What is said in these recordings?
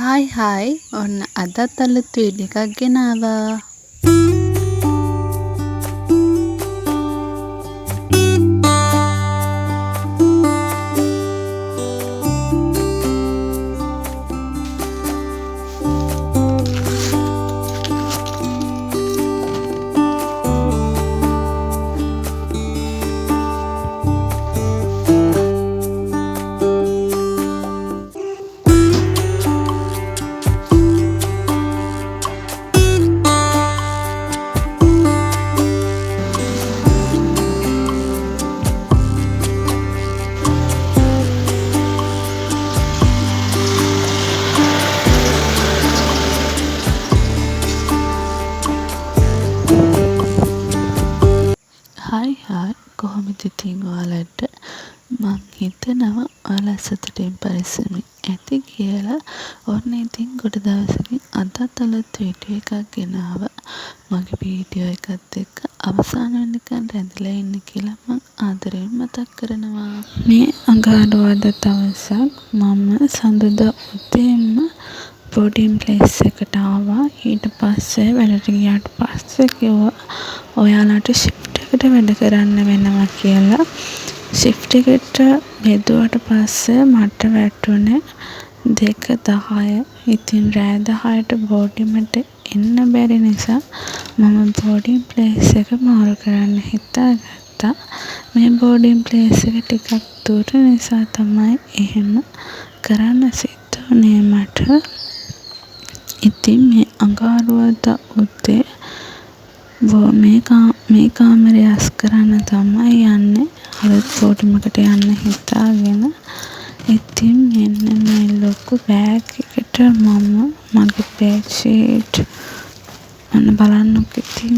Hi hi ඔන්න අදත් අලුත් වීඩියෝ එකක් ගෙනාවා. හායි හායි කොහොමද ඉතින් ඔයාලට මං හිතනවා ඔයාලා සතුටින් පරිස්සමින් ඇති කියලා. ඔන්න ඉතින් ගොඩ දවසකින් අදත් අලුත් වීඩියෝ එකක් ගෙනාවා. මගේ වීඩියෝ එකත් එක්ක අවසාන වෙනකන් රැඳිලා ඉන්න කියලා මං ආදරයෙන් මතක් කරනවා. මේ අඟහරුවාදා දවසක් මම සඳුදා උදේම බෝඩින් ප්ලේස් එකට ආවා. ඊට පස්සේ වැඩට ගියාට පස්සේ කිව්වා ඔයාලට ෂිෆ්ට් එකට වැඩ කරන්න වෙනවා කියලා. ෂිෆ්ට් එකට බෙදුවට පස්සේ මට වැටුනේ 2:10. ඉතින් රෑ 10ට බෝඩිමට එන්න බැරි නිසා මම බෝඩින් ප්ලේස් එක මාරු කරන්න හිතාගත්තා. මේ බෝඩින් ප්ලේස් එක ටිකක් දුර නිසා තමයි එහෙම කරන්න සිද්ධ වුනේ මට. ඉතින් මේ අඟහරුවාදා උදේ මේ කාමරය අස් කරන්න තමයි යන්නේ. අලුත් බෝඩිමකට යන්න හිතාගෙන. ඉතින් මෙන්න මේ ලොකු බෑග් එකට මම මගේ බෙඩ් ෂීට් අන්න බලන්නකො ඉතින්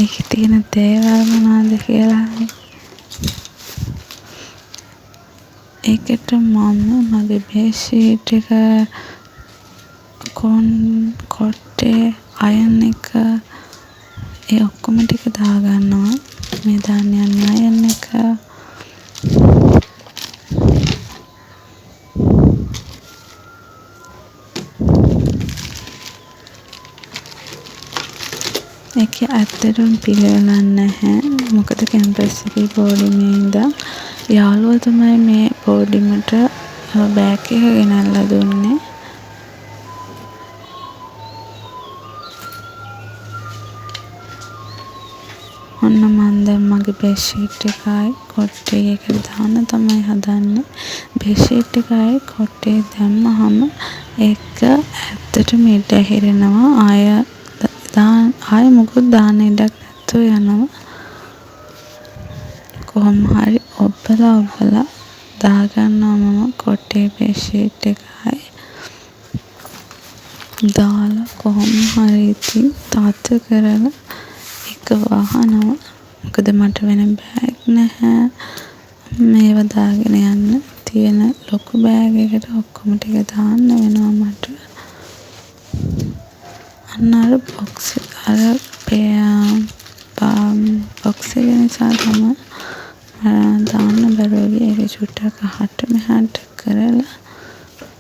ඒකේ තියෙන දේවල් මොනවද කියලා. ඒකට මම මගේ බෙඩ් ෂීට් එක කොට්ටේ අයන් එක ඒ ඔක්කොම ටික දාගන්නවා. මේ දාන්න යන්නේ අයන් එක. ඒකේ ඇත්තටම පිළිවෙලක් නැහැ. මොකද කැම්පස් එකේ බෝඩිමේ ඉඳන් යාළුවා තමයි මේ බෝඩිමට බෑග් එක ගෙනල්ලා දුන්නේ. ඔන්න මන් දැන් මගේ බෙඩ් ෂීට් එකයි කොට්ටේ එකට දාන්න තමයි හදන්නේ. බෙඩ් ෂීට් එකයි කොට්ටේ දැම්මහම ඒක ඇත්තටම ඉඩ හිරෙනවා. ආය මොකුත් දාන්න ඉඩක් නැතුව යනවා. කොහොම හරි ඔබලා දාගන්නවා මම කොට්ටේ බෙඩ් ෂීට් එකයි දාලා කොහොම හරි ඉතින් තාත්ත කරලා එක වහනවා. මොකද මට වෙන බෑග් නැහැ මේව දාගෙන යන්න. තියෙන ලොකු බෑග් එකට ඔක්කොම ටික දාන්න වෙනවා මට. අන්න අර බොක්ස් එක නිසා තමයි දාන්න බැරුව ගියේ. ඒක චුට්ටක් අහට මෙහාට කරලා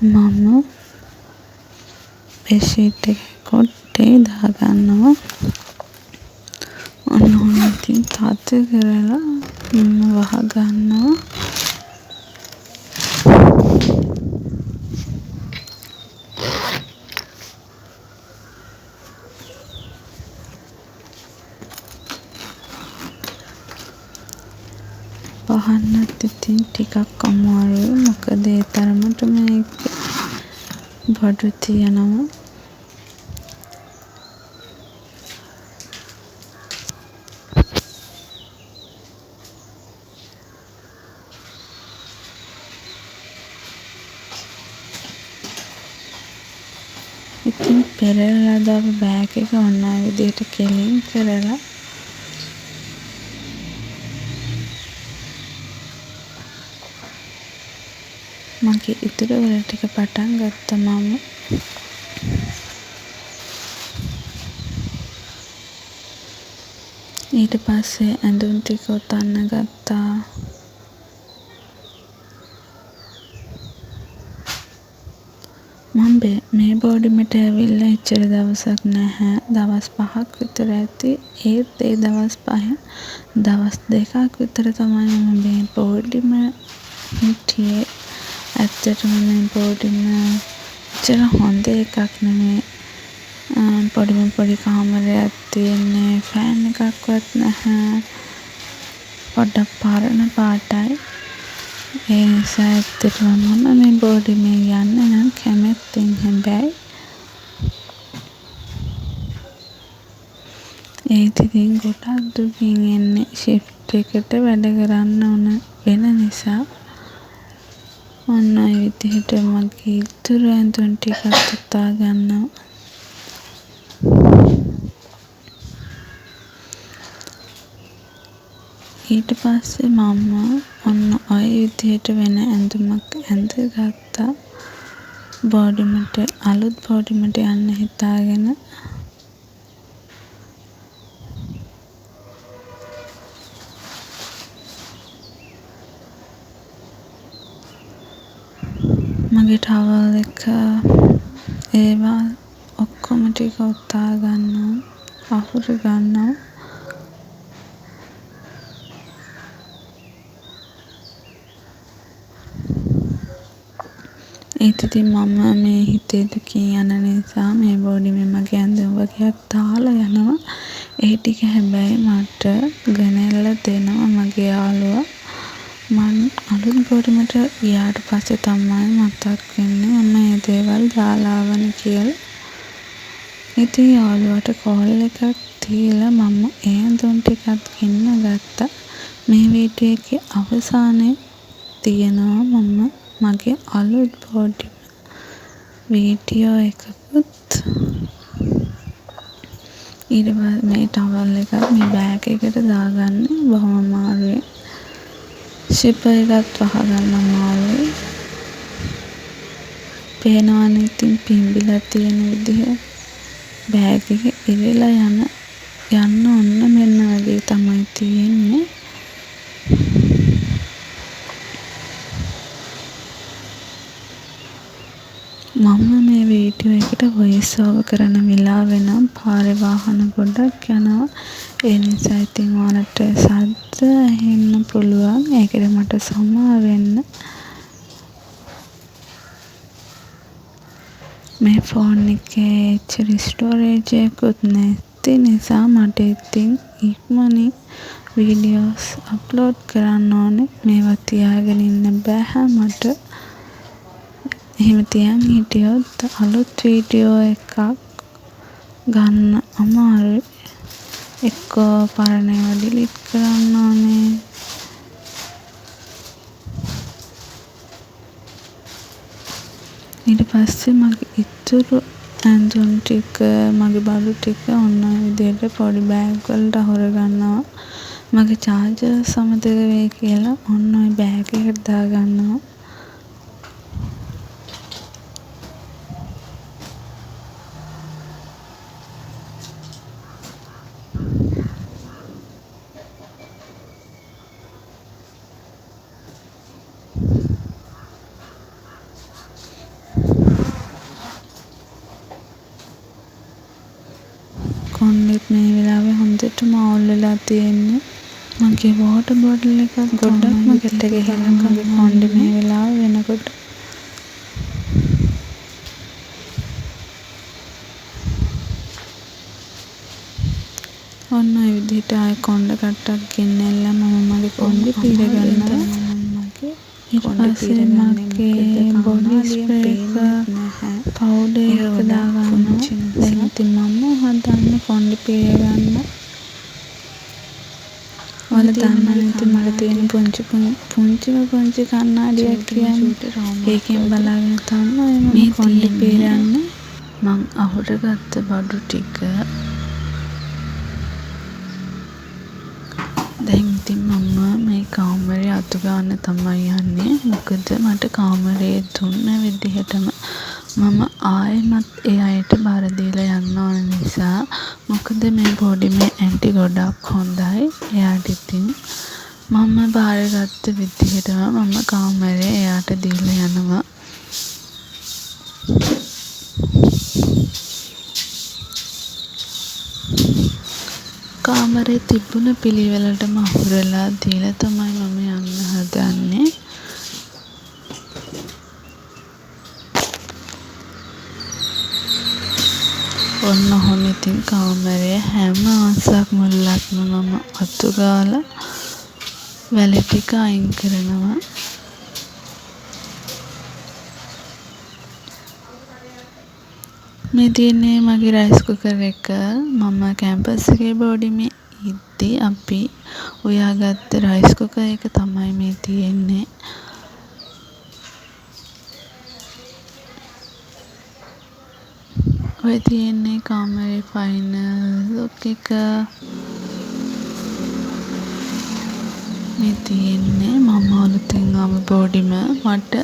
මම බෙඩ් ෂීට් එක කොට්ටේ දාගන්නවා. ඔන්න ඉතින් තාත්ත කරලා වහගන්නවා. වහන්නත් ඉතින් ටිකක් අමාරුයි. මොකද ඒ තරමට මේක බඩු තියෙනවා. ඉතින් පෙරලා දාපු බෑග් එක ඔන්න ආ විදිහට කෙලින් කරලා මගේ ඉතුරු වල ටික පටන් ගත්තා මම. ඊට පස්සේ ඇඳුම් ටික උතන්න ගත්තා. මේ බෝඩිමට ඇවිල්ලා එච්චර දවසක් නැහැ. දවස් 5ක් විතර ඇති. ඒත් ඒ දවස් 5න් දවස් 2ක් විතර තමයි මම මේ බෝඩිම හිටියේ. ඇත්තටම මේ බෝඩිම එච්චර හොඳ එකක් නෙමෙයි. පොඩි කාමරයක් තියෙන්නේ. ෆෑන් එකක්වත් නැහැ. පොඩ්ඩක් පරණ පාටයි. ඒ නිසා ඇත්තටම මම මේ බෝඩිමේ යන්න නම් කැමැත්තෙන් හැබැයි ඒත් ඉතින් ගොඩක් දුකින් එන්නේ ෂිෆ්ට් එකට වැඩ කරන්න ඕන වෙන නිසා ඔන්න ඔය විදිහට මගේ ඉතුරු ඇඳුම් ටිකක් උතා ගන්නවා. ඊට පස්සේ මම ඔන්න ඔය විදිහට වෙන ඇඳුමක් ඇඳගත්තා. අලුත් බෝඩිමට යන්න හිතාගෙන මගේ ටවල් එක ඒවා ඔක්කොම ටික උතා ගන්නවා. අහුරු ගන්නවා. ඒත් ඉතින් මම මේ හිතේ දුකින් යන නිසා මේ බෝඩිමේ මගේ ඇඳුම් වගේක් දාලා යනවා. ඒ ටික හැබැයි මට ගෙනල්ලා දෙනවා මගේ යාළුවා. මම අලුත් බෝඩිමට ගියාට පස්සේ තමයි මතක් වෙන්නේ මම මේ දේවල් දාලා ආවනේ කියලා. ඉතින් යාළුවාට කෝල් එකක් දීලා මම ඒ ඇඳුම් ටිකත් ගෙන්න ගත්තා. මේ වීඩියෝ එකේ අවසානයේ තියෙනවා මම මගේ අලුත් බෝඩිම වීඩියෝ එකකුත්. ඊට පස්සේ මේ ටවල් එකත් මේ බෑග් එකට දාගන්න බොහොම අමාරුයි. ෂිපර් එකත් වහගන්න අමාරුයි. පේනවනේ ඉතින් පිම්බිලා තියෙන විදිහ. බෑග් එක ඉරිලා යන්න ඔන්න මෙන්න වගේ තමයි තියෙන්නේ. මම මේ වීඩියෝ එකට වොයිස් ඕවර් කරන වෙලාවෙ නම් පාරේ වාහන ගොඩක් යනවා. ඒ නිසා ඉතින් ඔයාලට සද්ද ඇහෙන්න පුළුවන්. ඒකට මට සමා වෙන්න. මේ ෆෝන් එකේ එච්චර ස්ටෝරේජ් එකකුත් නැති නිසා මට ඉතින් ඉක්මනින් වීඩියෝස් අප්ලෝඩ් කරන්න ඕනේ. මේවා තියාගෙන ඉන්න බෑ මට. එහෙම තියන් හිටියොත් අලුත් වීඩියෝ එකක් ගන්න අමාරුයි. එක්කෝ පරණ ඒවා ඩිලීට් කරන්න ඕනේ. ඊට පස්සේ මගේ ඉතුරු ඇඳුම් ටික මගේ බඩු ටික ඔන්න ඔය විදිහට පොඩි බෑග් වලට අහුර ගන්නවා. මගේ චාර්ජර් සමතක වෙයි කියලා ඔන්න ඔය බෑග් එකට දා ගන්නවා. කොණ්ඩෙත් මේ වෙලාවේ හොඳටම අවුල් වෙලා තියෙන්නේ. මගේ වෝටර් බෝටල් එක ගොඩක්ම ගැට ගහලා මගේ කොණ්ඩේ මේ වෙලාව වෙනකොට. ඔන්න ඔය විදිහට ආයෙ කොණ්ඩ කට්ටක් ගෙන්නල්ලා මම මගේ කොණ්ඩේ පීර ගන්නවා. ඊට පස්සේ මගේ බොඩි ස්ප්‍රේ එක පවුඩර් එක දාගන්නවා. දැන් ඉතින් මම හදන්නේ කොණ්ඩේ පීර ගන්න. ඔයාලා දන්නවනේ ඉතින් මට තියෙන පුංචි කණ්ණාඩියක් කියන්නේ. ඒකෙන් බලාගෙන තමයි මම කොණ්ඩේ පීරන්නේ. මං අහුර ගත්ත බඩු ටික දැන් ඉතින් මම මේ කාමරේ අතු ගන්න තමයි යන්නේ. මොකද මට කාමරේ දුන්න විදිහටම මම ආයෙමත් ඒ අයට බාර දීලා යන්න ඕන නිසා. මොකද මේ බෝඩිමේ ඇන්ටි ගොඩක් හොඳයි. එයාට ඉතින් මම බාරගත්ත විදිහටම මම කාමරේ එයාට දීලා යනවා. පාරේ තිබුණ පිළිවෙලටම අහුරලා දීලා තමයි මම යන්න හදන්නේ. ඔන්න ඔහොම ඉතින් කාමරයේ හැම අංශක් මුල්ලක්ම මම අතු ගාලා වැලි ටික අයින් කරනවා. මේ තියෙන්නේ මගේ රයිස් කුකර් එක. මම කැම්පස් එකේ බෝඩිමේ ඉද්දි අපි උයාගත්ත රයිස් කුකර් එක තමයි මේ තියෙන්නේ. ඔය තියෙන්නේ කාමරේ ෆයිනල් ලුක් එක. මේ තියෙන්නේ මම අලුතින් ආව බෝඩිම. මට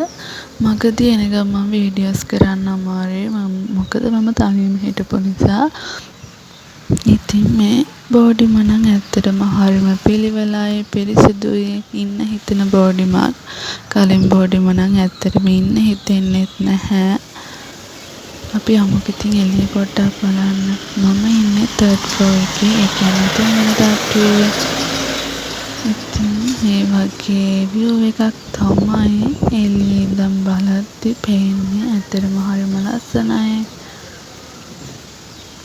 මගදී එන ගමන් වීඩියෝස් කරන්න අමාරුයි. මොකද මම තනියම හිටපු නිසා. ඉතින් මේ බෝඩිම නම් ඇත්තටම හරිම පිළිවෙලයි, පිරිසිදුයි, ඉන්න හිතෙන බෝඩිමක්. කලින් බෝඩිම නම් ඇත්තටම ඉන්න හිතෙන්නෙත් නැහැ. අපි යමු ඉතින් එළිය පොඩ්ඩක් බලන්න. මම ඉන්නේ 3rd floor එකේ. ඒ කියන්නේ තුන්වෙනි තට්ටුවේ. ඉතින් මේ වගේ view එකක් තමයි එළියේ ඉඳන් බලද්දි පේන්නේ. ඇත්තටම හරිම ලස්සනයි.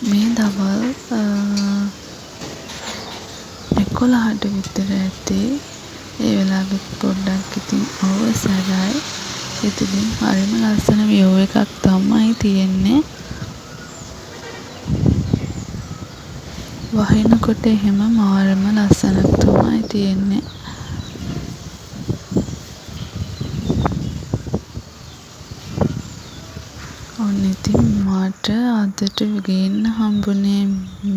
මේ දවල් 11ට විතර ඇති. ඒ වෙලාවෙත් පොඩ්ඩක් ඉතින් අවසරයි. ඉතින් හරිම ලස්සන view එකක් තමයි තියෙන්නේ. වහිනකොට එහෙම මාරම ලස්සනක් තමයි තියෙන්නේ. ඔන්න ඉතින් මට අදට ගේන්න හම්බුනේ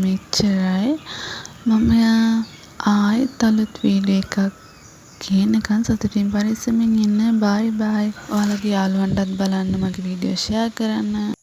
මෙච්චරයි. මම ආයෙත් අලුත් වීඩියෝ එකක් ගේනකන් සතුටින් පරිස්සමින් ඉන්න. බයි බයි. ඔයාලගේ යාළුවන්ටත් බලන්න මගේ වීඩියෝ ෂෙයා කරන්න.